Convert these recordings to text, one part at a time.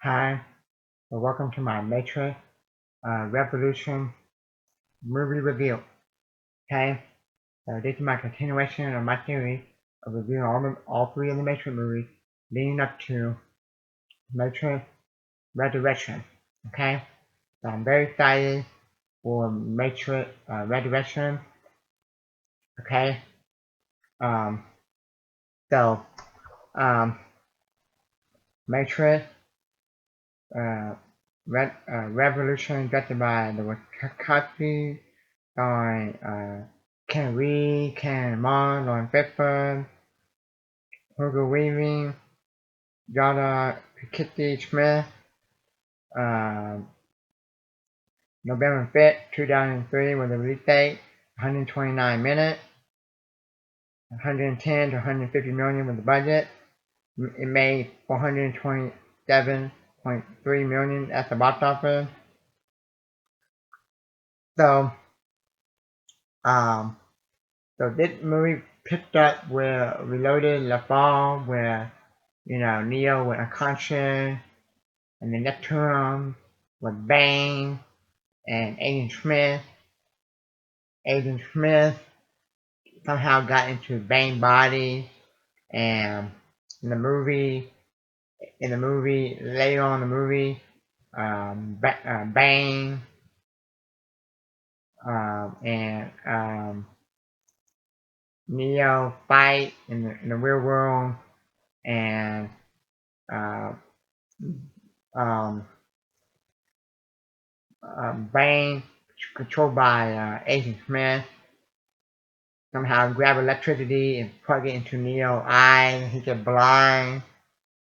Hi, and welcome to my Matrix Revolution movie review. Okay, so this is my continuation of my series of reviewing all three of the Matrix movies leading up to Matrix Resurrection. Okay, so I'm very excited for Matrix Resurrection. Okay, um, so um, Matrix uh, Revolution directed by the Wachowski starring Ken Reed, Ken Mon, Lauren Fishburne, Hugo Weaving, Jada Pinkett Smith, uh, November 5th, 2003 was the release date, 129 minutes, 110 to 150 million was the budget. It made 427.3 million at the box office. So, um, so this movie picked up where Reloaded left off, where Neo went unconscious, and the next to him was Bane and Agent Smith. Agent Smith somehow got into Bane's body, and in the movie, later on in the movie, Bane and Neo fight in the real world, and uh, um, Bane, controlled by Agent Smith, somehow grab electricity and plug it into Neo's eye. He gets blind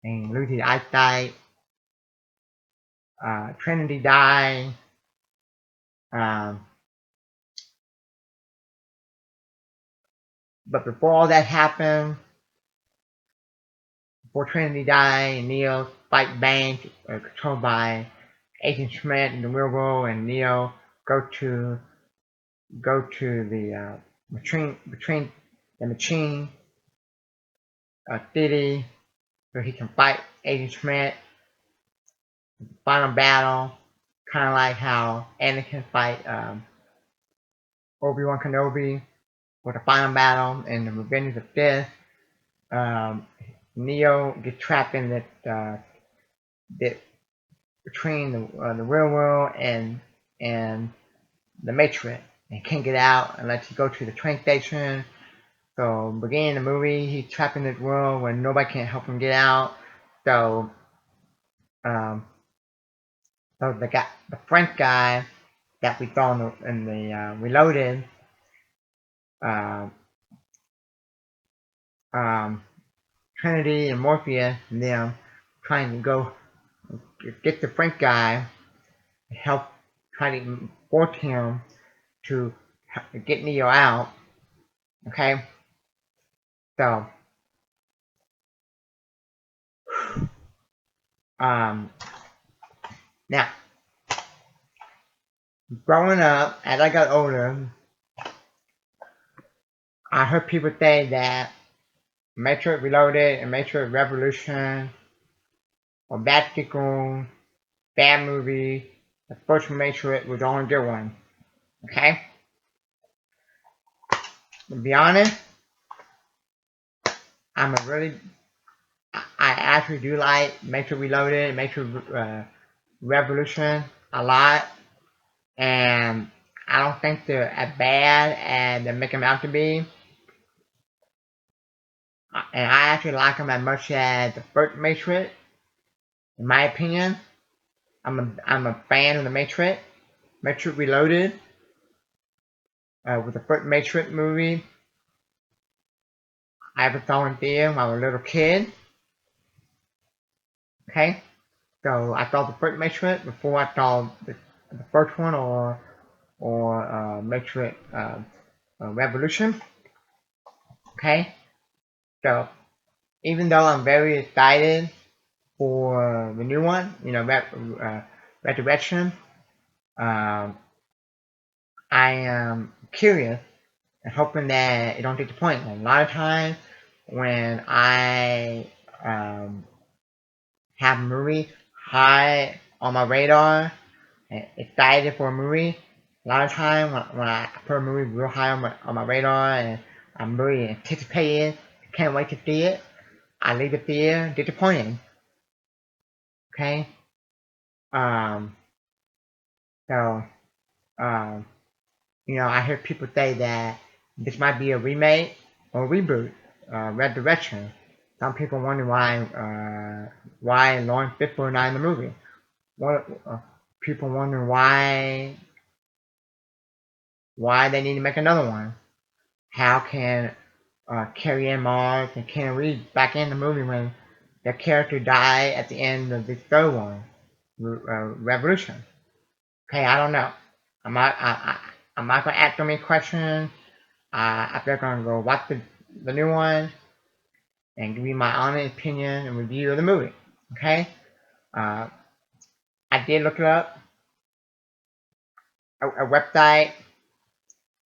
and loses eyesight. Trinity dies. Um, but before all that happened, before Trinity dies, and Neo fight Bane, controlled by Agent Smith in the real world, and Neo go to the machine city so he can fight Agent Smith. Final battle, kind of like how Anakin fight Obi-Wan Kenobi for the final battle in the Revenge of the Sith. Um, Neo gets trapped in that between the real world and the Matrix and can't get out unless he go to the train station. So beginning of the movie, he's trapped in this world where nobody can help him get out. So um, the French guy that we saw in the Reloaded, uh, um, Trinity and Morpheus and them trying to go get the French guy and help try to force him to get Neo out. Okay, so um, now growing up, as I got older, I heard people say that Matrix Reloaded and Matrix Revolution or bad sequel, bad movie. The first Matrix was the only good one. Okay, to be honest, I'm a really I actually do like Matrix Reloaded and Matrix Revolution a lot, and I don't think they're as bad as they make them out to be. And I actually like them as much as the first Matrix. In my opinion, I'm a fan of the Matrix. Matrix Reloaded was the first Matrix movie I ever saw in theater when I was a little kid. Okay, so I saw the first Matrix before I saw the first one or Matrix Revolution. Okay, so even though I'm very excited for the new one, Resurrection, um, I am curious and hoping that it don't disappoint. Like, a lot of times when I have a movie high on my radar and excited for a movie. A lot of time when I put a movie real high on my radar and I'm really anticipating, can't wait to see it, I leave the theater disappointed. Okay? Um, so, um, I hear people say that this might be a remake or reboot, resurrection. Some people wonder why Lawrence Fishburne not in the movie. What people wonder why they need to make another one. How can Carrie Ann Moss and Ken Reed back in the movie when their character died at the end of the third one, Revolution? Okay, I don't know. I'm not gonna ask them any questions. I'm just gonna go watch the new one and give you my honest opinion and review of the movie. Okay, uh, I did look it up. A website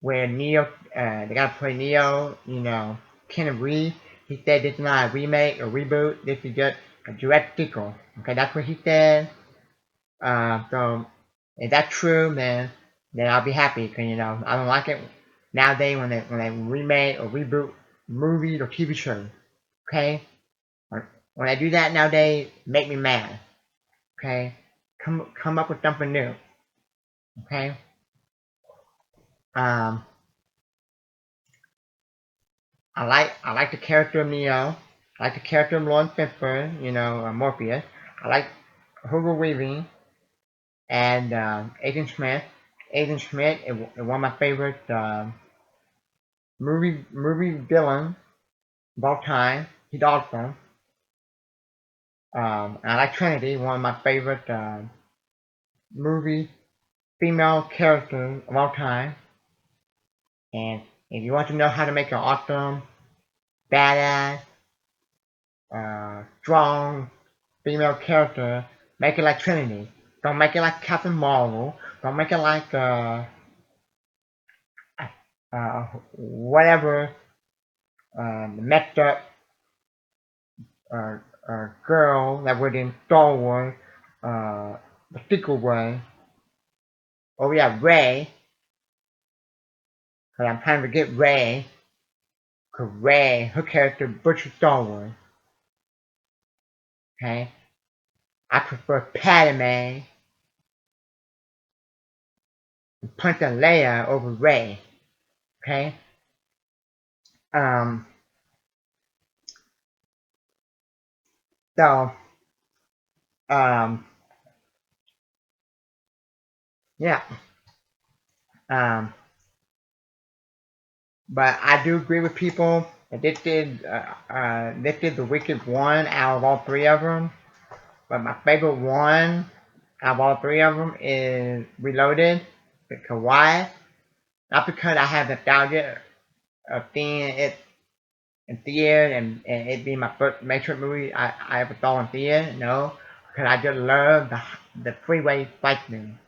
where Neo, the guy who played Neo, Ken Reed, he said this is not a remake or reboot. This is just a direct sequel. Okay, that's what he said. So if that's true, then I'll be happy because I don't like it nowadays when they remake or reboot movies or TV shows. Okay, when I do that nowadays, make me mad. Okay, come up with something new. Okay, um, I like the character of Neo. I like the character of Lawrence Fishburne. Morpheus. I like Hugo Weaving and Agent Smith. Agent Smith is one of my favorite movie villain of all time. He's awesome. I like Trinity, one of my favorite movie female characters of all time. And if you want to know how to make an awesome, badass, strong female character, make it like Trinity. Don't make it like Captain Marvel. Don't make it like whatever messed up uh, girl that was in Star Wars, the sequel one. Oh yeah, Ray. Cause I'm trying to get Ray. Cause Ray, her character, butchered Star Wars. Okay, I prefer Padme and Princess Leia over Ray. Okay. Um. So. Um. Yeah. Um. But I do agree with people that this did the Wicked one out of all three of them. But my favorite one out of all three of them is Reloaded. Because why? Not because I have nostalgia of seeing it in theater and it being my first Matrix movie I ever saw in theater. No, because I just love the freeway fight scene.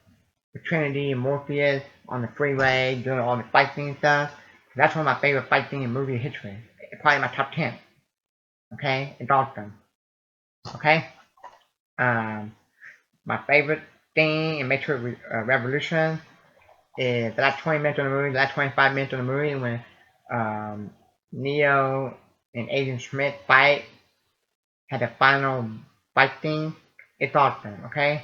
The Trinity and Morpheus on the freeway doing all the fight scene stuff. That's one of my favorite fight scene in movie history. It's probably my top 10. Okay? It's awesome. Okay? Um, my favorite thing in Matrix Revolution is the last 20 minutes of the movie, the last 25 minutes of the movie when Neo and Agent Smith fight, had a final fight scene. It's awesome, okay?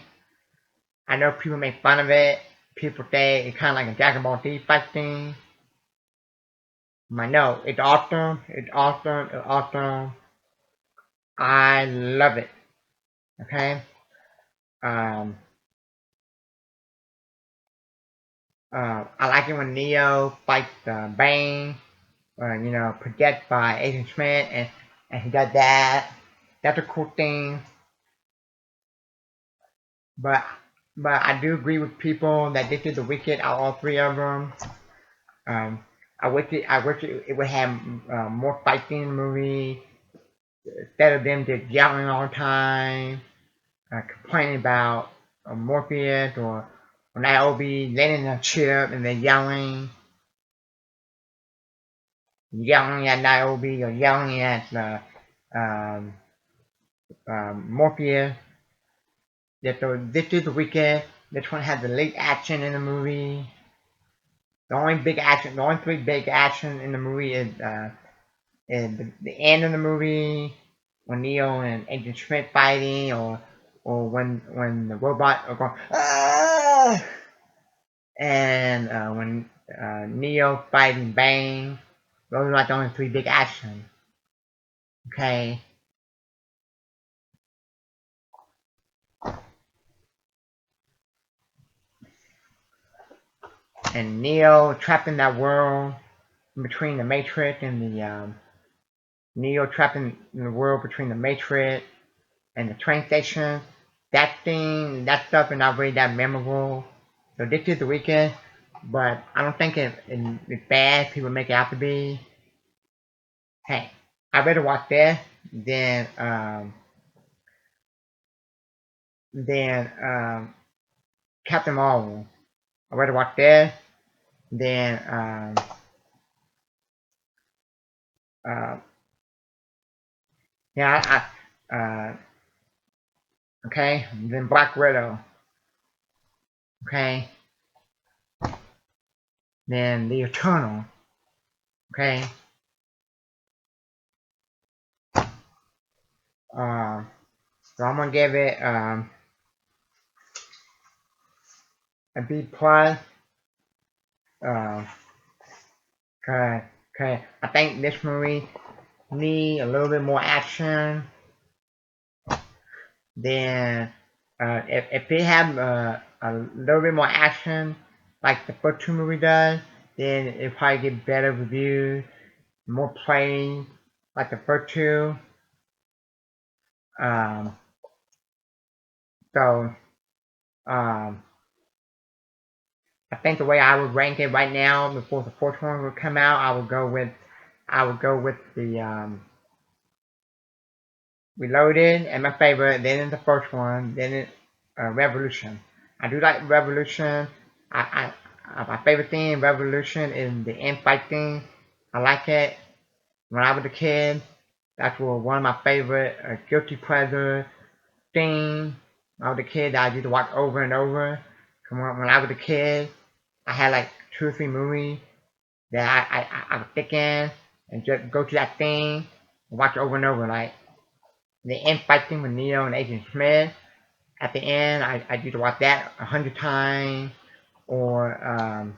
I know people make fun of it. People say it's kind of like a Dragon Ball Z fight scene. I know, it's awesome. It's awesome. It's awesome. I love it. Okay? Um, I like it when Neo fights Bane, projected by Agent Smith, and he does that. That's a cool thing. But I do agree with people that this is the Wicked out of all three of them. I wish it would have more fighting in the movie instead of them just yelling all the time, complaining about Morpheus or Niobe letting them chip and they're yelling at Niobe or yelling at um, Morpheus. that this is the weekend. This one has the late action in the movie. The only three big action in the movie is the end of the movie when Neo and Agent Schmidt fighting, or when the robot are going ah, and when Neo fighting Bane. Those are like the only three big action. Okay. And Neo trapped in that world between the Matrix and the Neo trapped in the world between the Matrix and the train station. That stuff is not really that memorable. So this is the weekend, but I don't think it's bad. People make it out to be. Hey, I better watch this than Captain Marvel. I better watch this than uh, yeah okay, then Black Widow. Okay, then the Eternal. Okay, uh, so I'm gonna give it a B plus. Uh, cause, cause I think this movie need a little bit more action. Then if it had a little bit more action, like the first two movie does, then it probably get better reviews, more play, like the first two. Um, so um, I think the way I would rank it right now, before the fourth one would come out, I would go with the Reloaded and my favorite. Then the first one, then Revolution. I do like Revolution. My favorite thing in Revolution is the infight thing. I like it. When I was a kid, that's one of my favorite guilty pleasure things. When I was a kid, that I used to watch over and over. When I was a kid, I had like 2 or 3 movies that I would stick in and just go to that thing and watch over and over. Like the end fighting with Neo and Agent Smith. At the end, I used to watch that 100 times. Or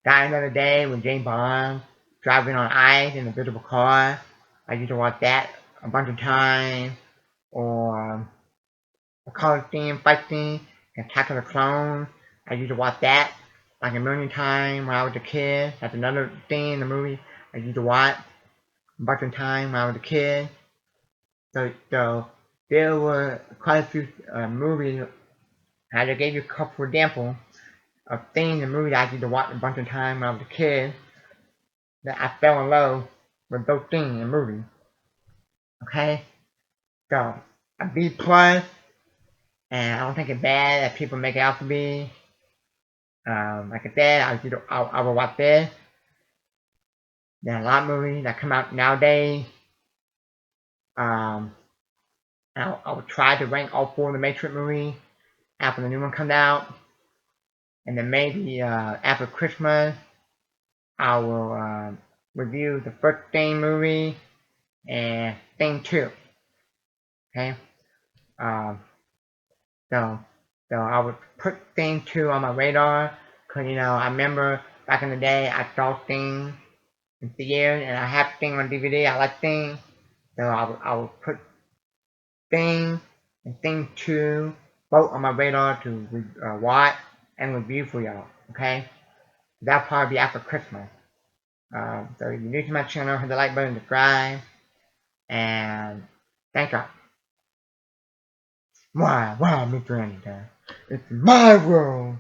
Die Another Day with James Bond driving on ice in a visible car. I used to watch that a bunch of times. Or the Call of Theme Fight Scene, Attack of the Clones. I used to watch that like a million times when I was a kid. That's another thing in the movie I used to watch a bunch of times when I was a kid. So there were quite a few movies. I just gave you a couple examples of things in movies I used to watch a bunch of times when I was a kid that I fell in love with those things in movies. Okay? So a B plus, and I don't think it's bad that people make it out to be. Like I said, I will watch this. There are a lot of movies that come out nowadays. Um, I will try to rank all 4 of the Matrix movies after the new one comes out. And then maybe after Christmas, I will review the first Thing movie and Thing 2. Okay? Um, so, so I would put Thing 2 on my radar. Because, I remember back in the day, I saw Thing in theaters and I have Thing on DVD. I like Thing. So I will put Thing and Thing 2 both on my radar to watch and review for y'all. Okay? That'll probably be after Christmas. So if you're new to my channel, hit the like button, subscribe, and thank you. Why, Mr. Anytime? It's my world.